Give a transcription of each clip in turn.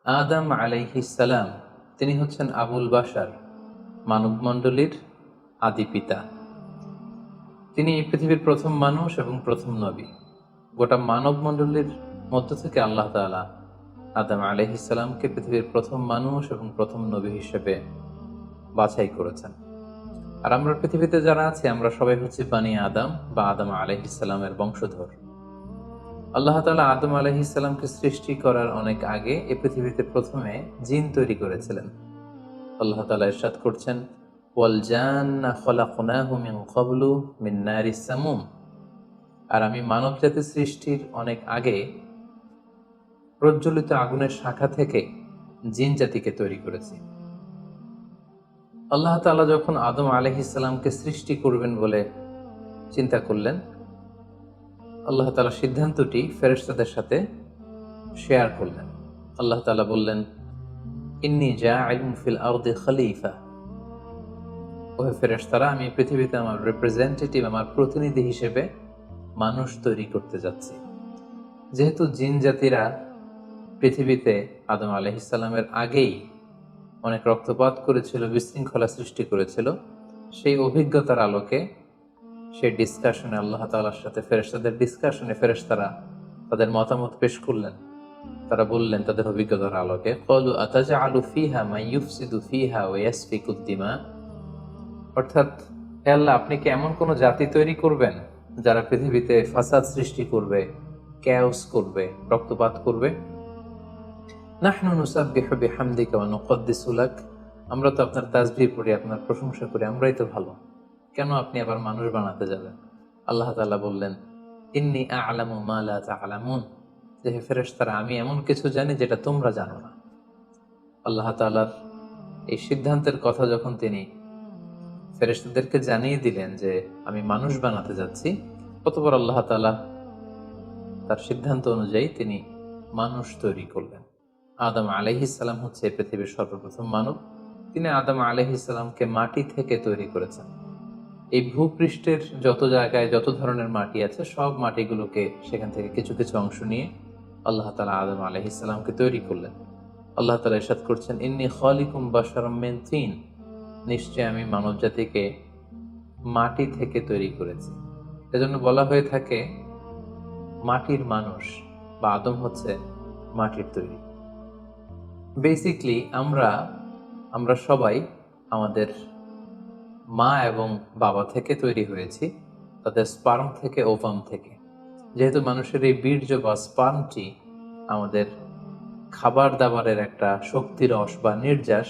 আদম আলাইহিস সালাম তিনি হচ্ছেন আবুল বাশার, মানবমণ্ডলীর আদি পিতা। তিনি এই পৃথিবীর প্রথম মানুষ এবং প্রথম নবী। গোটা মানবমণ্ডলীর মধ্য থেকে আল্লাহ তাআলা আদম আলাইহিস সালামকে পৃথিবীর প্রথম মানুষ এবং প্রথম নবী হিসেবে বাছাই করেছেন। আর আমরা পৃথিবীতে যারা আছি আমরা সবাই হচ্ছি বানি আদম বা আদম আলাইহিস সালামের বংশধর। আল্লাহ তাআলা আদম আলাইহিস সালামকে সৃষ্টি করার অনেক আগে এই পৃথিবীতে প্রথমে জিন তৈরি করেছিলেন। আল্লাহ তাআলা ইরশাদ করছেন, ওয়াল জান্না খলাকনাহু মিন ক্বাবলু মিন নারিস সামুম। আর আমি মানব জাতি সৃষ্টির অনেক আগে প্রজ্বলিত আগুনের শাখা থেকে জিন জাতিকে তৈরি করেছি। আল্লাহ তাআলা যখন আদম আলাইহিস সালামকে সৃষ্টি করবেন বলে চিন্তা করলেন, আল্লাহ তাআলা সিদ্ধান্তটি ফেরেশতাদের সাথে শেয়ার করলেন। আল্লাহ তাআলা বললেন, ইন্নী জাইলুন ফিল আরদি খলিফা। ওহে ফেরেশতারা, আমি পৃথিবীতে আমার রিপ্রেজেন্টেটিভ, আমার প্রতিনিধি হিসেবে মানুষ তৈরি করতে যাচ্ছি। যেহেতু জিন জাতিরা পৃথিবীতে আদম আলাইহিস সালামের আগেই অনেক রক্তপাত করেছিল, বিশৃঙ্খলা সৃষ্টি করেছিল, সেই অভিজ্ঞতার আলোকে সেই ডিসকাশনে আল্লাহ তাআলার সাথে ফেরেশতাদের ডিসকাশনে ফেরেশতারা তাদের মতামত পেশ করলেন। তারা বললেন তাদের অভিজ্ঞতার আলোকে, ক্বালু আতাজআলু ফিহা মান ইউফসিদু ফিহা ওয়া ইয়াসফিকুদ দিমা। অর্থাৎ, হে আল্লাহ, আপনি কি এমন কোন জাতি তৈরি করবেন যারা পৃথিবীতে ফাসাদ সৃষ্টি করবে, ক্যাওস করবে, রক্তপাত করবে? নাহনু নুসাব্বিহু বিহামদিকা ওয়া নুকদ্দিসু লাক। আমরা তো আপনার তাসবিহ পড়ি, আপনার প্রশংসা করি, আমরাই তো ভালো, কেন আপনি আবার মানুষ বানাতে যাবেন? আল্লাহ তাআলা বললেন, ইন্নী আ'লামু মা লা তা'লামুন। যে হে ফেরেশতারা, আমি এমন কিছু জানি যেটা তোমরা জানো না। আল্লাহ তাআলার এই সিদ্ধান্তের কথা যখন তিনি ফেরেশতাদেরকে জানিয়ে দিলেন যে আমি মানুষ বানাতে যাচ্ছি, অতঃপর আল্লাহ তাআলা তার সিদ্ধান্ত অনুযায়ী তিনি মানুষ তৈরি করলেন। আদম আলাইহিস সালাম হচ্ছে পৃথিবীর সর্বপ্রথম মানব। তিনি আদম আলাইহিস সালামকে মাটি থেকে তৈরি করেছেন। এই ভূপৃষ্ঠের যত জায়গায় যত ধরনের মাটি আছে, সব মাটিগুলোকে সেখান থেকে কিছু কিছু অংশ নিয়ে আল্লাহ তাআলা আদম আলাইহিস সালামকে তৈরি করলেন। আল্লাহ তাআলা ইরশাদ করছেন, ইন্নী খালিকুম বাশারাম মিন তিন। নিশ্চয় আমি মানব জাতিকে মাটি থেকে তৈরি করেছি। এজন্য বলা হয়ে থাকে মাটির মানুষ, বা আদম হচ্ছে মাটির তৈরি। বেসিকলি আমরা সবাই আমাদের মা এবং বাবা থেকে তৈরি হয়েছি, তাদের স্পার্ম থেকে, ওভাম থেকে। যেহেতু মানুষের এই বীর্য বা স্পার্মটি আমাদের খাবার দাবারের একটা শক্তি রস বা নির্যাস,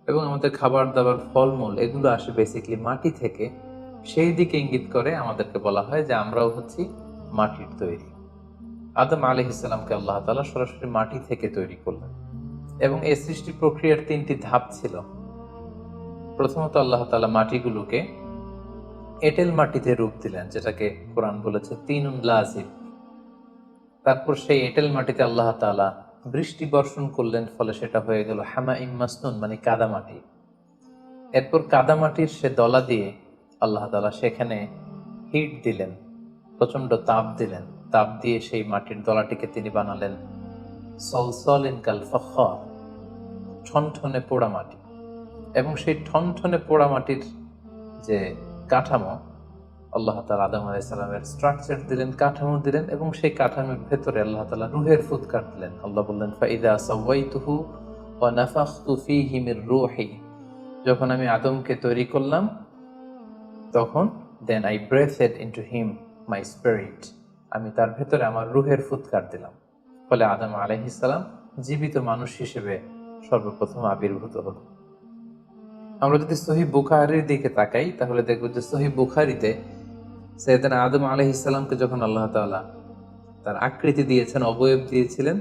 এবং আমাদের খাবার দাবার ফলমূল এগুলো আসে বেসিকলি মাটি থেকে, সেই দিকে ইঙ্গিত করে আমাদেরকে বলা হয় যে আমরাও হচ্ছি মাটির তৈরি। আদম আলাইহিস সালামকে আল্লাহ তাআলা সরাসরি মাটি থেকে তৈরি করলেন, এবং এই সৃষ্টি প্রক্রিয়ার 3টি ধাপ ছিল। প্রথমত আল্লাহ তাআলা মাটিগুলোকে এঁটেল মাটিতে রূপ দিলেন, যেটাকে কোরআন বলেছে তিনুন লাযিব। তারপর সেই এঁটেল মাটিতে আল্লাহ তাআলা বৃষ্টি বর্ষণ করলেন, ফলে সেটা হয়ে গেল হামাইম মাসনুন, মানে কাদা মাটি। এরপর কাদা মাটির সে দলা দিয়ে আল্লাহ তাআলা সেখানে হিট দিলেন, প্রচন্ড তাপ দিলেন। তাপ দিয়ে সেই মাটির দলাটিকে তিনি বানালেন সলসলিন কাল ফখর, ঠনঠনে পোড়া মাটি। এবং সেই ঠনঠনে পোড়া মাটির যে কাঠামো, আল্লাহ তাআলা আদম আলাইহিস সালামের স্ট্রাকচার দিলেন, কাঠামো দিলেন, এবং সেই কাঠামোর ভেতরে আল্লাহ তাআলা রূহের ফুৎকার দিলেন। আল্লাহ বললেন, ফাইদা সাওয়াইতুহু ওয়া নাফাখতু ফীহি মির রূহি। যখন আমি আদমকে তৈরি করলাম, তখন then I breathed into him my spirit. আমি তার ভেতরে আমার রূহের ফুৎকার দিলাম। ফলে আদম আলাইহিস সালাম জীবিত মানুষ হিসেবে সর্বপ্রথম আবির্ভূত হলো। আমরা যদি সহিহ বুখারীর দিকে তাকাই, তাহলে দেখব যে সহিহ বুখারীতে সাইয়েদনা আদম আলাইহিস সালামকে যখন আল্লাহ তাআলা তার আকৃতি দিয়েছেন, অবয়ব দিয়েছিলেন,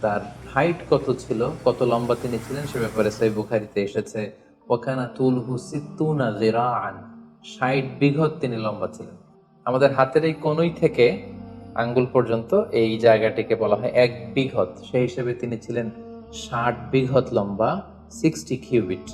তার হাইট কত ছিল, কত লম্বা তিনি ছিলেন, সে ব্যাপারে সহিহ বুখারীতে এসেছে, ওয়া কানা তুলহু সিত্তুনা যিরাআন, 60 বিঘত তিনি লম্বা ছিলেন। আমাদের হাতের এই কোণই থেকে আঙ্গুল পর্যন্ত এই জায়গাটিকে বলা হয় 1 বিঘত। সেই হিসেবে তিনি ছিলেন 60 বিঘত লম্বা, 60 কিউবিট।